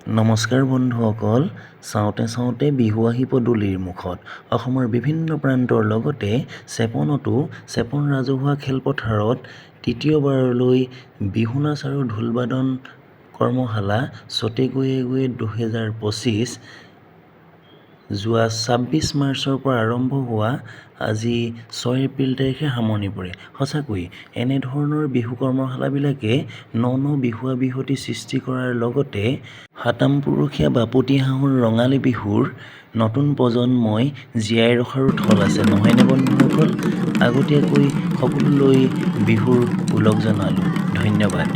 নমস্কাৰ বন্ধুসকল, চাওঁতে চাওঁতে বিহু আহি পদূলিৰ মুখত। অসমৰ বিভিন্ন প্ৰান্তৰ লগতে চেপন ৰাজহুৱা খেলপথাৰত তৃতীয়বাৰলৈ বিহু নাচ আৰু ঢোলবাদন কৰ্মশালা চতে গৈয়ে গৈয়ে 2025 যোৱা 26 মাৰ্চৰ পৰা আৰম্ভ হোৱা আজি 6 এপ্ৰিল তাৰিখে সামৰণি পৰে। সঁচাকৈ এনেধৰণৰ বিহু কৰ্মশালাবিলাকে ন বিহুৱা বিহুতি সৃষ্টি কৰাৰ লগতে সাতামপুৰুষীয়া বাপতি সাহোন ৰঙালী বিহুৰ নতুন প্ৰজন্মই জীয়াই ৰখাৰো থল আছে, নহয়নে বন্ধুসকল? আগতীয়াকৈ সকলোলৈ বিহুৰ ওলগ জনালোঁ। ধন্যবাদ।